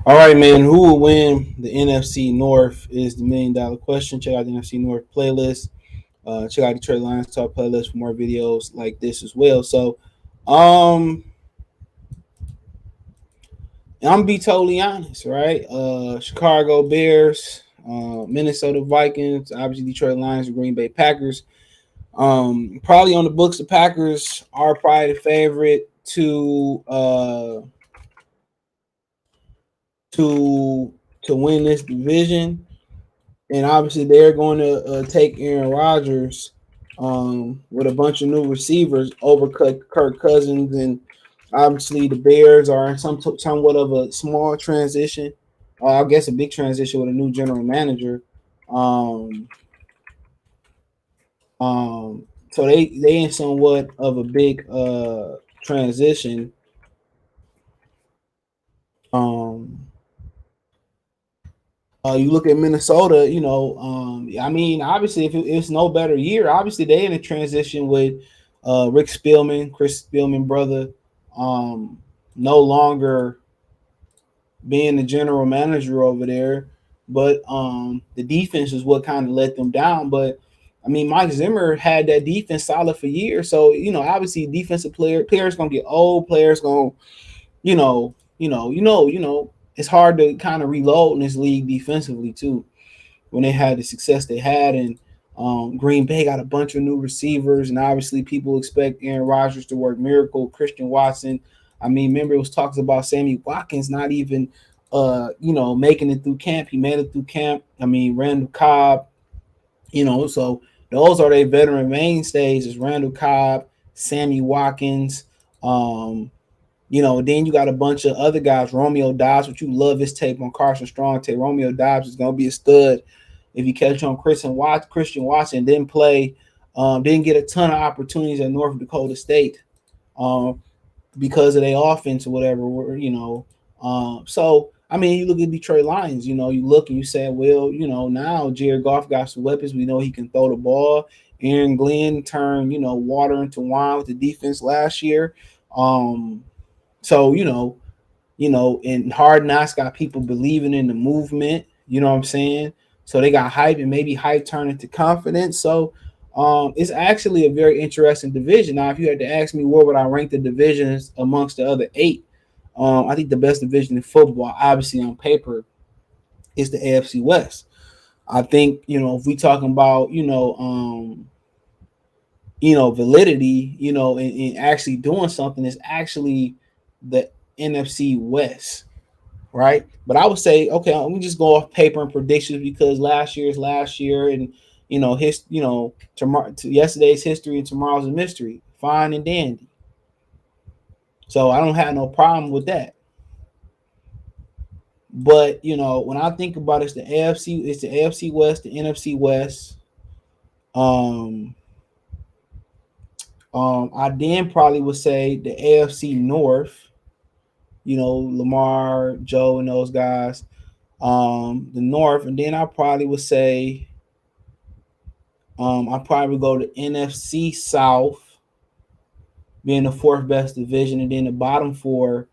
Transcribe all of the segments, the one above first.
All right, man. Who will win the NFC North is the $1 million question. Check out the NFC North playlist. Check out the Detroit Lions Talk playlist for more videos like this as well. So, um, I'm gonna be totally honest, right? Chicago Bears, Minnesota Vikings, obviously Detroit Lions, Green Bay Packers. Probably on the books, the Packers are probably the favorite to to win this division, and obviously they're going to take Aaron Rodgers with a bunch of new receivers over Kirk Cousins, and obviously the Bears are in somewhat of a small transition, I guess a big transition with a new general manager. Um, so they in somewhat of a big transition. Um, you look at Minnesota, I mean, obviously, if it's no better year, obviously they in a transition with Rick Spielman, Chris Spielman brother, um, no longer being the general manager over there. But the defense is what kind of let them down. But I mean, Mike Zimmer had that defense solid for years. So obviously, defensive players gonna get old. Players gonna, it's hard to kind of reload in this league defensively too when they had the success they had. And Green Bay got a bunch of new receivers, and obviously people expect Aaron Rodgers to work miracle. Christian Watson. I mean, remember it was talks about Sammy Watkins not even, making it through camp. He made it through camp. I mean, Randall Cobb. So those are their veteran mainstays. Is Randall Cobb, Sammy Watkins. Um, then you got a bunch of other guys. Romeo Dobbs, which you love his tape on Carson Strong tape. Romeo Dobbs is gonna be a stud if you catch on Christian Watson didn't play, didn't get a ton of opportunities at North Dakota State, um, because of their offense or whatever. So I mean, you look at Detroit Lions. You look and you say, well, now Jared Goff got some weapons. We know he can throw the ball. Aaron Glenn turned water into wine with the defense last year. Um, so and Hard Knocks got people believing in the movement. You know what I'm saying? So they got hype, and maybe hype turned into confidence. So it's actually a very interesting division. Now, if you had to ask me where would I rank the divisions amongst the other eight, I think the best division in football, obviously on paper, is the AFC West. I think if we talking about validity, and actually doing something, is actually the NFC West, right? But I would say, okay, let me just go off paper and predictions because last year is last year, and tomorrow, yesterday's history and tomorrow's a mystery. Fine and dandy. So I don't have no problem with that. But when I think about it, it's the AFC West, the NFC West. Um, I then probably would say the AFC North. Lamar, Joe, and those guys. The North, and then I probably would say I probably go to NFC South, being the fourth best division, and then the bottom four,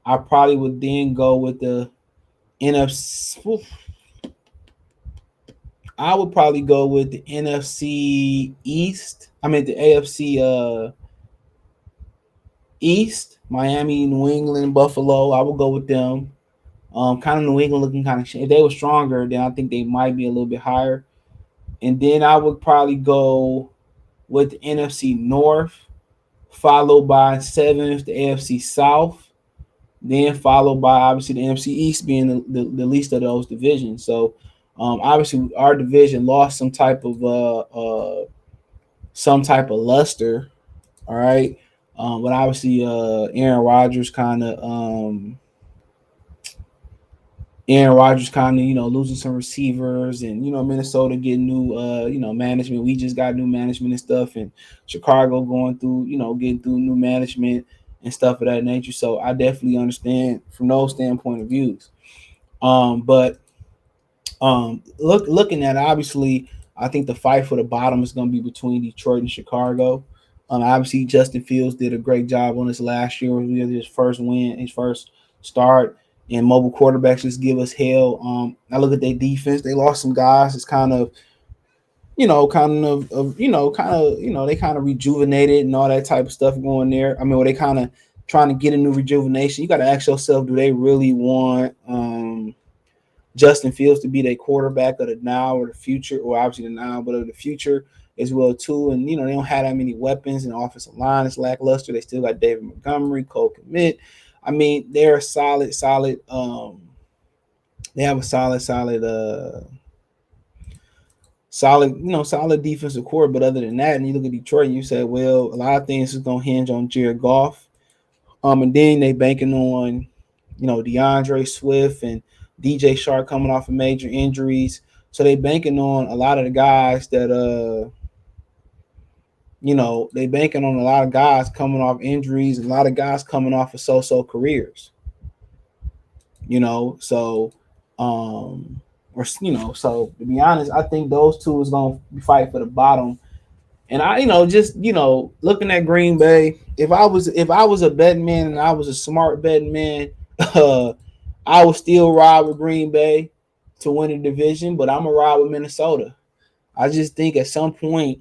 I probably would then go with the NFC. I would probably go with the NFC East. I mean the AFC East, Miami, New England, Buffalo. I would go with them. Kind of New England looking kind of. If they were stronger, then I think they might be a little bit higher. And then I would probably go with the NFC North, followed by seventh the AFC South, then followed by obviously the NFC East being the least of those divisions. So obviously our division lost some type of luster. All right. But obviously Aaron Rodgers kind of losing some receivers, and Minnesota getting new management. We just got new management and stuff, and Chicago going through getting through new management and stuff of that nature. So I definitely understand from those standpoint of views. But looking at it, obviously, I think the fight for the bottom is going to be between Detroit and Chicago. Obviously, Justin Fields did a great job on this last year with his first win, his first start. and mobile quarterbacks just give us hell. I look at their defense; they lost some guys. It's kind of they kind of rejuvenated and all that type of stuff going there. I mean, where they kind of trying to get a new rejuvenation. You got to ask yourself, do they really want Justin Fields to be their quarterback of the now or the future, or obviously the now, but of the future as well too? And they don't have that many weapons, and the offensive line is lackluster. They still got David Montgomery, Cole Kmet. I mean, they're a solid. They have a solid defensive core. But other than that, and you look at Detroit, and you say, well, a lot of things is gonna hinge on Jared Goff. And then they banking on, DeAndre Swift and DJ Shark coming off of major injuries. So they banking on a lot of the guys that they banking on a lot of guys coming off injuries, a lot of guys coming off of so-so careers. So so to be honest, I think those two is gonna fight for the bottom. And I, just looking at Green Bay, if I was a betting man and I was a smart betting man, I would still ride with Green Bay to win the division, but I'm gonna ride with Minnesota. I just think at some point,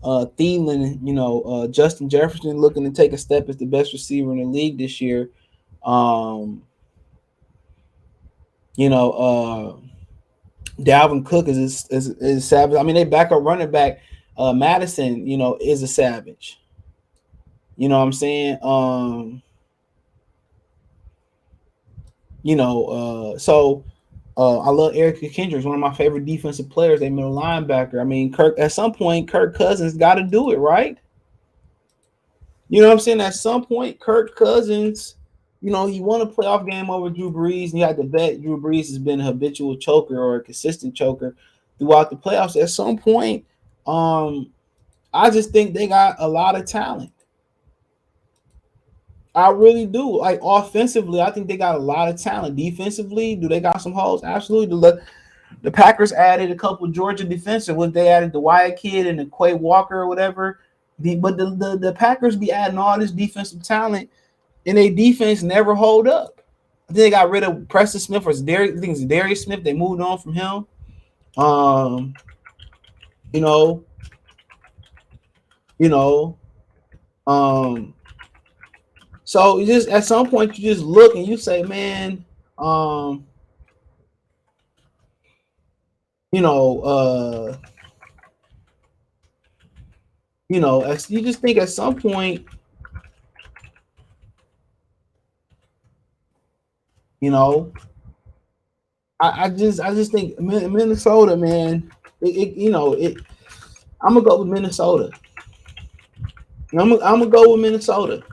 Thielen, Justin Jefferson looking to take a step as the best receiver in the league this year. Dalvin Cook is savage. I mean, they backup running back Madison, is a savage. You know what I'm saying? I love Eric Kendricks, one of my favorite defensive players. They middle linebacker. I mean, at some point, Kirk Cousins got to do it, right? You know what I'm saying? At some point, Kirk Cousins, he won a playoff game over Drew Brees, and you had to bet Drew Brees has been a habitual choker or a consistent choker throughout the playoffs. At some point, I just think they got a lot of talent. I really do. Like offensively, I think they got a lot of talent. Defensively, do they got some holes? Absolutely. The Packers added a couple Georgia defensive. What they added, the Wyatt kid and the Quay Walker or whatever. But the Packers be adding all this defensive talent, and their defense never hold up. I think they got rid of Preston Smith or I think it's Darius Smith. They moved on from him. You know, you know. So you just at some point you just look and you say, man, you just think at some point, I just think Minnesota, man, I'm gonna go with Minnesota. I'm gonna go with Minnesota.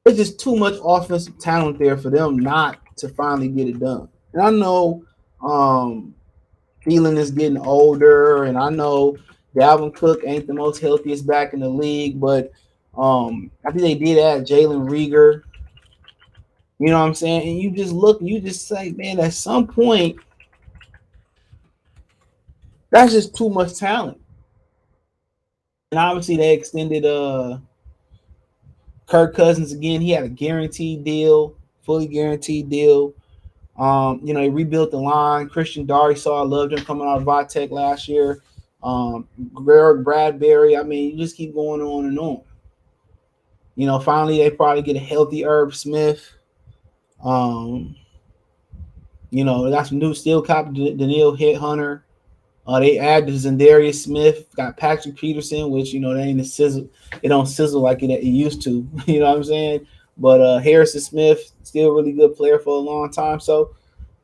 There's just too much offensive talent there for them not to finally get it done. And I know Thielen is getting older, and I know Dalvin Cook ain't the most healthiest back in the league, but I think they did add Jalen Reagor. You know what I'm saying? And you just look, and you just say, man, at some point, that's just too much talent. And obviously they extended Kirk Cousins again. He had a guaranteed deal, fully guaranteed deal. They rebuilt the line. Christian Darrisaw, I loved him coming out of Vitek last year. Garrett Bradbury. I mean, you just keep going on and on. Finally they probably get a healthy Herb Smith. They got some new steel cop Daniil Hunter. They added Zendarius Smith, got Patrick Peterson, which they ain't a sizzle. It don't sizzle like it used to. You know what I'm saying? But Harrison Smith, still a really good player for a long time. So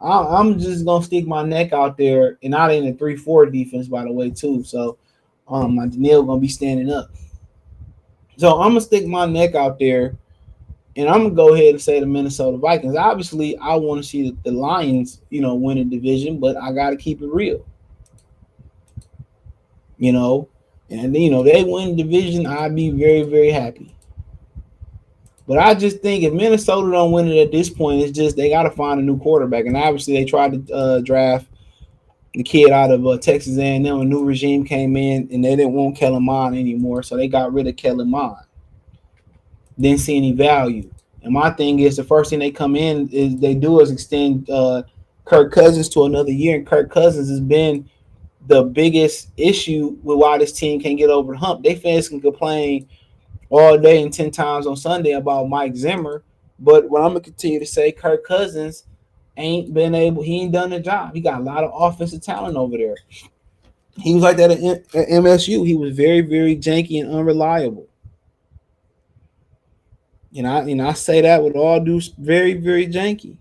I'm just gonna stick my neck out there, and not in a 3-4 defense, by the way, too. So my Daniil gonna be standing up. So I'm gonna stick my neck out there, and I'm gonna go ahead and say the Minnesota Vikings. Obviously, I want to see the Lions, win a division, but I gotta keep it real. And they win the division, I'd be very, very happy. But I just think if Minnesota don't win it at this point, it's just they got to find a new quarterback. And obviously they tried to draft the kid out of Texas A&M. A new regime came in, and they didn't want Kellen Mond anymore, so they got rid of Kellen Mond. Didn't see any value. And my thing is, the first thing they come in is they do is extend Kirk Cousins to another year, and Kirk Cousins has been the biggest issue with why this team can't get over the hump. They fans can complain all day and 10 times on Sunday about Mike Zimmer, but what I'm gonna continue to say, Kirk Cousins ain't been able. He ain't done the job. He got a lot of offensive talent over there. He was like that at MSU. He was very, very janky and unreliable. And I say that with all due, very, very janky.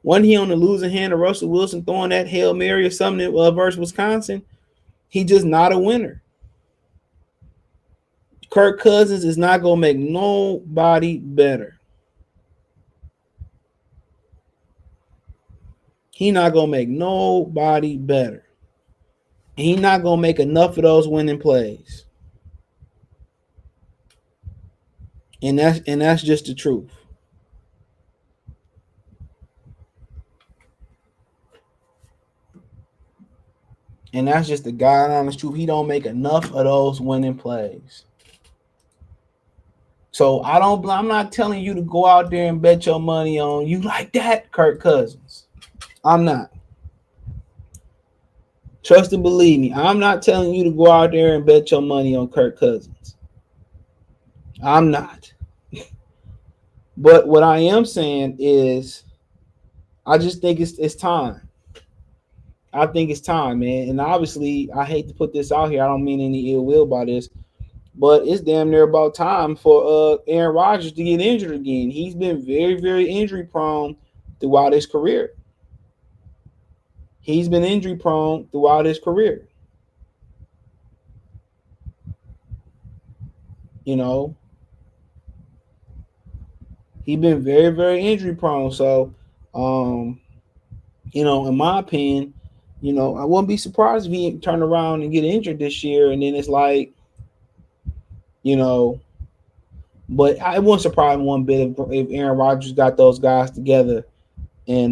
Wasn't he on the losing hand of Russell Wilson throwing that Hail Mary or something versus Wisconsin? He just not a winner. Kirk Cousins is not gonna make nobody better. He not gonna make nobody better. He not gonna make enough of those winning plays. And that's just the truth. And that's just the God honest truth. He don't make enough of those winning plays. So I'm not telling you to go out there and bet your money on you like that, Kirk Cousins. I'm not. Trust and believe me. I'm not telling you to go out there and bet your money on Kirk Cousins. I'm not. But what I am saying is I just think it's time. I think it's time, man. And obviously, I hate to put this out here. I don't mean any ill will by this, but it's damn near about time for Aaron Rodgers to get injured again. He's been very, very injury prone throughout his career. He's been injury prone throughout his career. You know, he's been very, very injury prone. So, in my opinion, I wouldn't be surprised if he turn around and get injured this year. And then it's like, you know, but I wouldn't surprise me one bit if Aaron Rodgers got those guys together and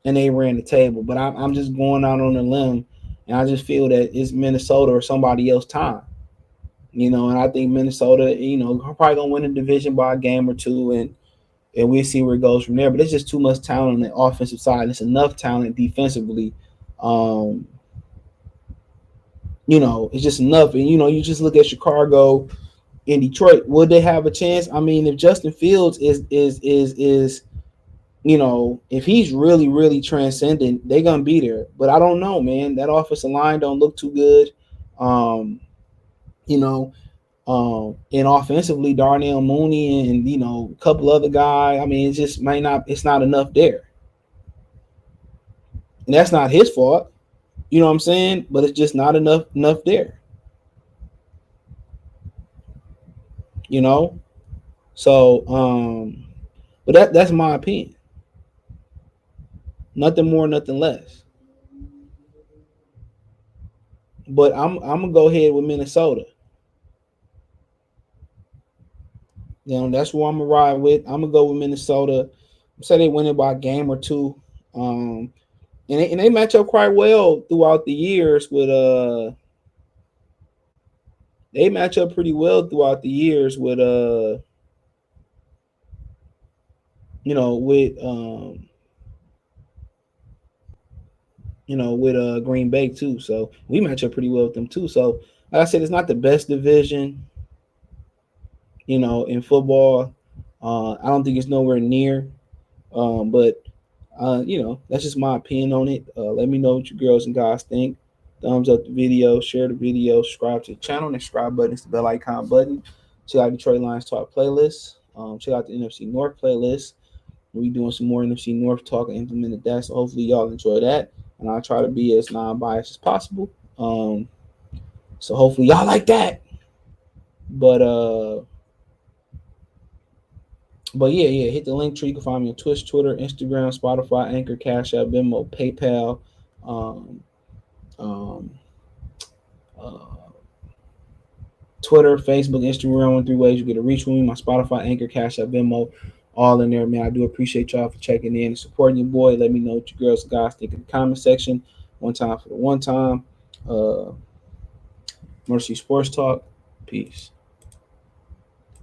they ran the table. But I'm just going out on a limb, and I just feel that it's Minnesota or somebody else time. And I think Minnesota, probably gonna win the division by a game or two, and we'll see where it goes from there. But it's just too much talent on the offensive side. It's enough talent defensively. It's just enough. And you just look at Chicago in Detroit. Would they have a chance? I mean, if Justin Fields is if he's really, really transcendent, they're gonna be there. But I don't know, man. That offensive line don't look too good. And offensively, Darnell Mooney and a couple other guys. I mean, it just might not. It's not enough there, and that's not his fault. You know what I'm saying? But it's just not enough there. So but that's my opinion. Nothing more, nothing less. But I'm gonna go ahead with Minnesota. That's who I'm gonna ride with. I'm gonna go with Minnesota. Say they win it by a game or two. And they match up quite well throughout the years with they match up pretty well throughout the years with with Green Bay too. So we match up pretty well with them too. So like I said, it's not the best division, in football. I don't think it's nowhere near. But that's just my opinion on it. Let me know what you girls and guys think. Thumbs up the video, share the video, subscribe to the channel. The subscribe button is the bell icon button. Check out Detroit Lions Talk playlist. Check out the NFC North playlist. We're doing some more NFC North talk and implemented that. So hopefully y'all enjoy that. And I'll try to be as non-biased as possible. So hopefully y'all like that. But yeah, hit the link tree. You can find me on Twitch, Twitter, Instagram, Spotify, Anchor, Cash App, Venmo, PayPal, Twitter, Facebook, Instagram. 1 3 ways you get to reach me. My Spotify, Anchor, Cash App, Venmo, all in there, man. I do appreciate y'all for checking in and supporting your boy. Let me know what you girls and guys think in the comment section. One time for the one time. Mercy Sports Talk. Peace.